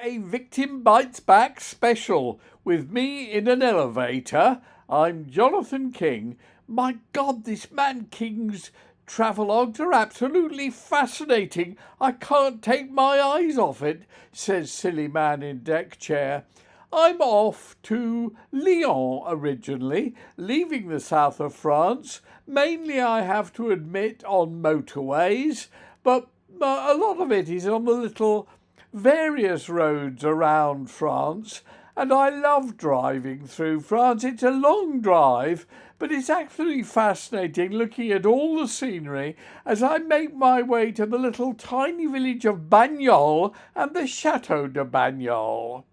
a Victim Bites Back special with me in an elevator. I'm Jonathan King. My God, this man King's travelogues are absolutely fascinating. I can't take my eyes off it, says silly man in deck chair. I'm off to Lyon originally, leaving the south of France, mainly I have to admit on motorways, but a lot of it is on the little various roads around France, and I love driving through France. It's a long drive, but it's absolutely fascinating looking at all the scenery as I make my way to the little tiny village of Bagnols and the Chateau de Bagnols.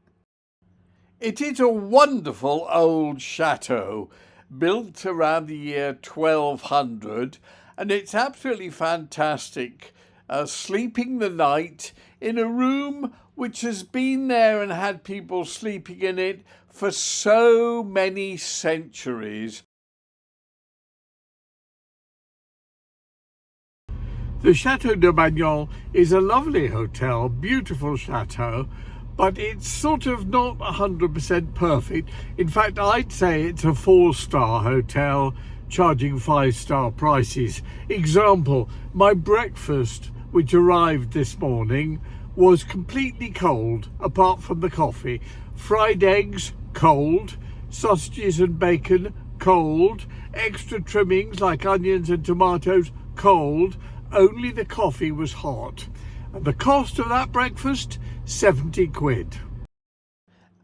It is a wonderful old chateau built around the year 1200, and it's absolutely fantastic. Sleeping the night in a room which has been there and had people sleeping in it for so many centuries. The Chateau de Bagnols is a lovely hotel, beautiful chateau, but it's sort of not 100% perfect. In fact, I'd say it's a 4-star hotel charging 5-star prices. Example, my breakfast, which arrived this morning, was completely cold, apart from the coffee. Fried eggs, cold. Sausages and bacon, cold. Extra trimmings like onions and tomatoes, cold. Only the coffee was hot. And the cost of that breakfast, 70 quid.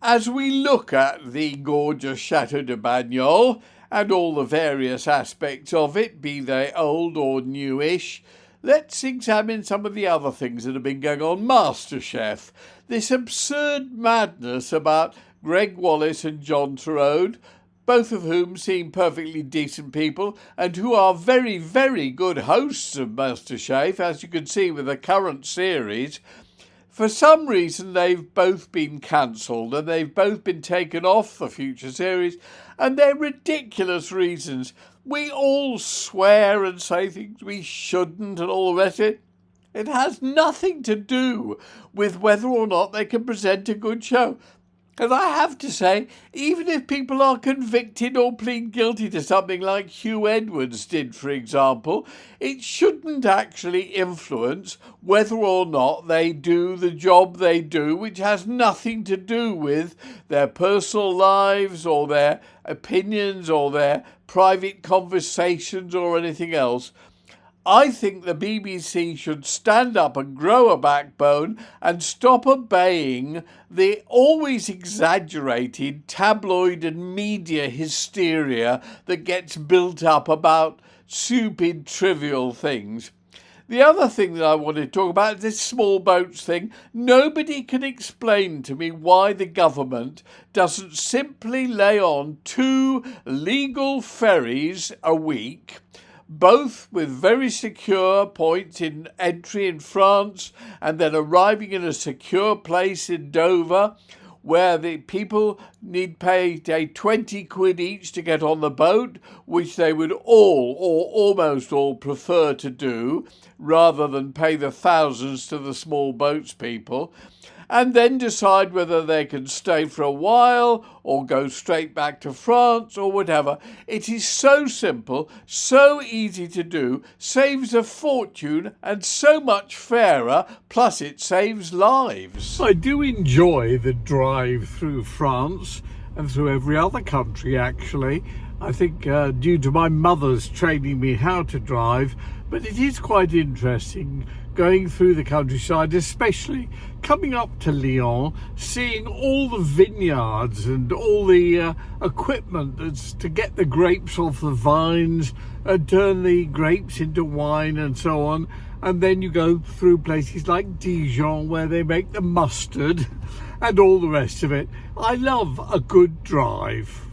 As we look at the gorgeous Chateau de Bagnols and all the various aspects of it, be they old or newish, let's examine some of the other things that have been going on. MasterChef, this absurd madness about Greg Wallace and John Turode, both of whom seem perfectly decent people and who are very, very good hosts of MasterChef, as you can see with the current series. For some reason, they've both been cancelled and they've both been taken off the future series, and they're ridiculous reasons. We all swear and say things we shouldn't and all the rest of it. It has nothing to do with whether or not they can present a good show. And I have to say, even if people are convicted or plead guilty to something like Hugh Edwards did, for example, it shouldn't actually influence whether or not they do the job they do, which has nothing to do with their personal lives or their opinions or their private conversations or anything else. I think the BBC should stand up and grow a backbone and stop obeying the always exaggerated tabloid and media hysteria that gets built up about stupid, trivial things. The other thing that I want to talk about is this small boats thing. Nobody can explain to me why the government doesn't simply lay on 2 legal ferries a week, both with very secure points in entry in France and then arriving in a secure place in Dover, where the people need pay 20 quid each to get on the boat, which they would all or almost all prefer to do, rather than pay the thousands to the small boats people, and then decide whether they can stay for a while or go straight back to France or whatever. It is so simple, so easy to do, saves a fortune and so much fairer, plus it saves lives. I do enjoy the drive through France and through every other country, actually. I think due to my mother's training me how to drive, but it is quite interesting going through the countryside, especially coming up to Lyon, seeing all the vineyards and all the equipment that's to get the grapes off the vines and turn the grapes into wine and so on. And then you go through places like Dijon where they make the mustard and all the rest of it. I love a good drive.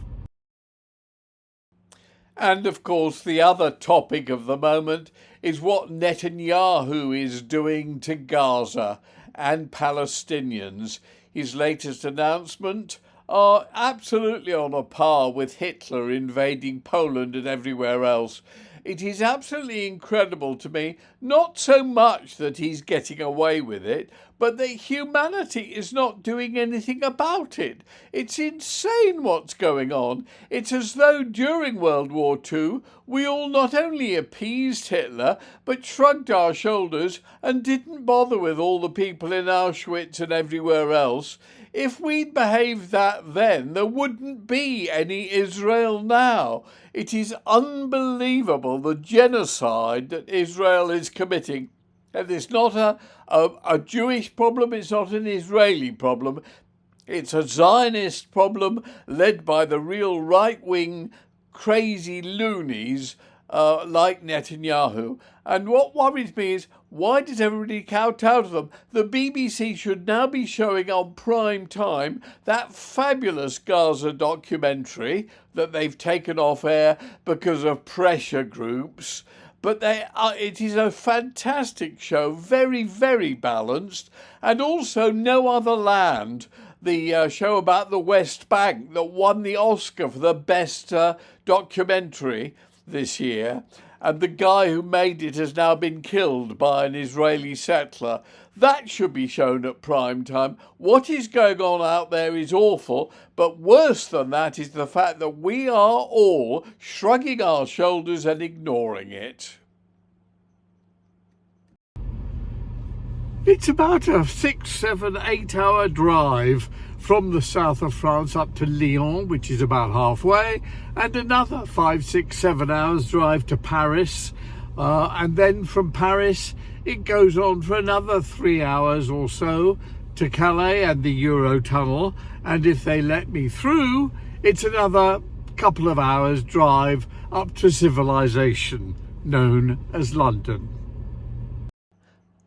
And of course, the other topic of the moment is what Netanyahu is doing to Gaza and Palestinians. His latest announcement are absolutely on a par with Hitler invading Poland and everywhere else. It is absolutely incredible to me, not so much that he's getting away with it, but that humanity is not doing anything about it. It's insane what's going on. It's as though during World War II we all not only appeased Hitler, but shrugged our shoulders and didn't bother with all the people in Auschwitz and everywhere else. If we'd behaved that then, there wouldn't be any Israel now. It is unbelievable, the genocide that Israel is committing. And it's not a Jewish problem, it's not an Israeli problem. It's a Zionist problem led by the real right-wing crazy loonies like Netanyahu. And what worries me is, why does everybody kowtow to them? The BBC should now be showing on prime time that fabulous Gaza documentary that they've taken off air because of pressure groups. But it is a fantastic show, very, very balanced, and also No Other Land, the show about the West Bank that won the Oscar for the best documentary this year. And the guy who made it has now been killed by an Israeli settler. That should be shown at prime time. What is going on out there is awful, but worse than that is the fact that we are all shrugging our shoulders and ignoring it. It's about a 6, 7, 8 hour drive from the south of France up to Lyon, which is about halfway, and another 5, 6, 7 hours drive to Paris. And then from Paris, it goes on for another 3 hours or so to Calais and the Eurotunnel. And if they let me through, it's another couple of hours drive up to civilization, known as London.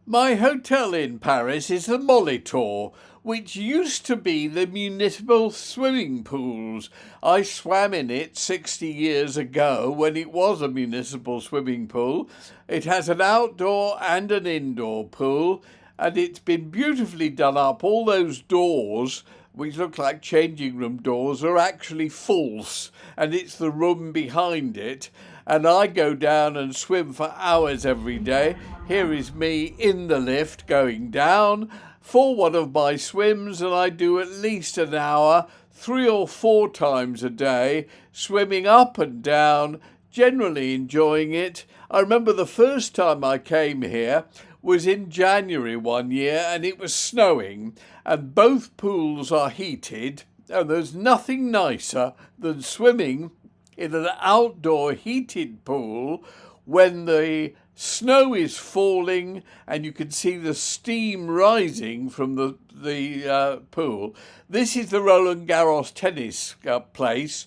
My hotel in Paris is the Molitor, which used to be the municipal swimming pools. I swam in it 60 years ago when it was a municipal swimming pool. It has an outdoor and an indoor pool, and it's been beautifully done up. All those doors, which look like changing room doors, are actually false, and it's the room behind it. And I go down and swim for hours every day. Here is me in the lift going down for one of my swims, and I do at least an hour, 3 or 4 times a day, swimming up and down, generally enjoying it. I remember the first time I came here was in January one year, and it was snowing, and both pools are heated, and there's nothing nicer than swimming in an outdoor heated pool when the snow is falling and you can see the steam rising from the pool. This is the Roland Garros tennis place.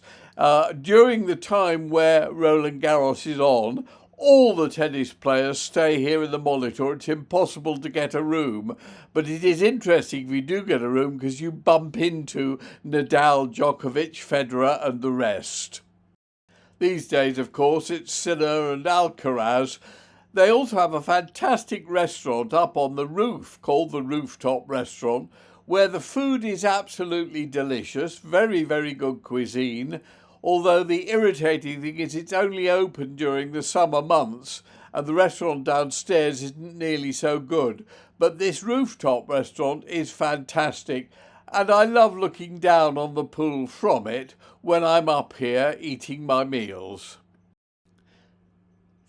During the time where Roland Garros is on, all the tennis players stay here in the Molitor. It's impossible to get a room, but it is interesting if you do get a room because you bump into Nadal, Djokovic, Federer and the rest. These days, of course, it's Sinner and Alcaraz. They also have a fantastic restaurant up on the roof called the Rooftop Restaurant, where the food is absolutely delicious, very, very good cuisine, although the irritating thing is it's only open during the summer months and the restaurant downstairs isn't nearly so good. But this rooftop restaurant is fantastic, and I love looking down on the pool from it when I'm up here eating my meals.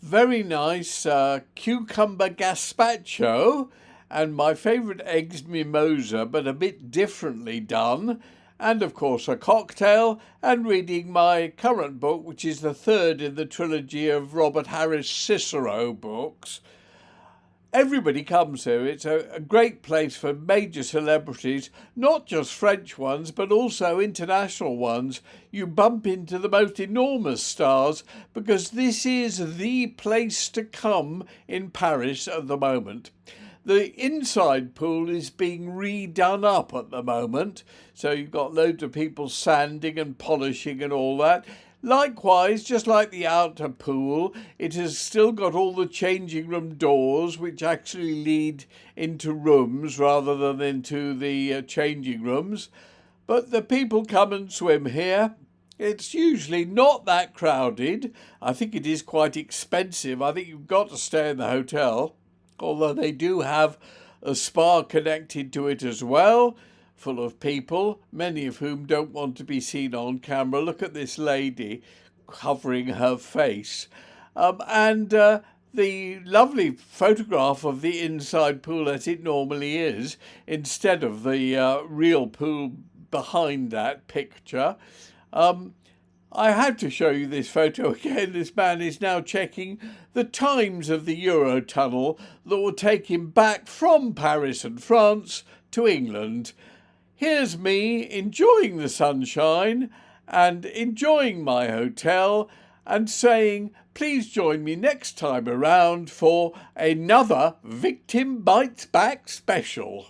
Very nice cucumber gazpacho, and my favourite eggs mimosa, but a bit differently done, and of course a cocktail, and reading my current book, which is the third in the trilogy of Robert Harris Cicero books. Everybody comes here. It's a great place for major celebrities, not just French ones, but also international ones. You bump into the most enormous stars because this is the place to come in Paris at the moment. The inside pool is being redone up at the moment, so you've got loads of people sanding and polishing and all that. Likewise, just like the outer pool, it has still got all the changing room doors which actually lead into rooms rather than into the changing rooms. But the people come and swim here, It's usually not that crowded. I think it is quite expensive. I think you've got to stay in the hotel, although they do have a spa connected to it as well, full of people, many of whom don't want to be seen on camera. Look at this lady covering her face. And the lovely photograph of the inside pool as it normally is, instead of the real pool behind that picture. I had to show you this photo again. This man is now checking the times of the Eurotunnel that will take him back from Paris and France to England. Here's me enjoying the sunshine and enjoying my hotel and saying, please join me next time around for another Victim Bites Back special.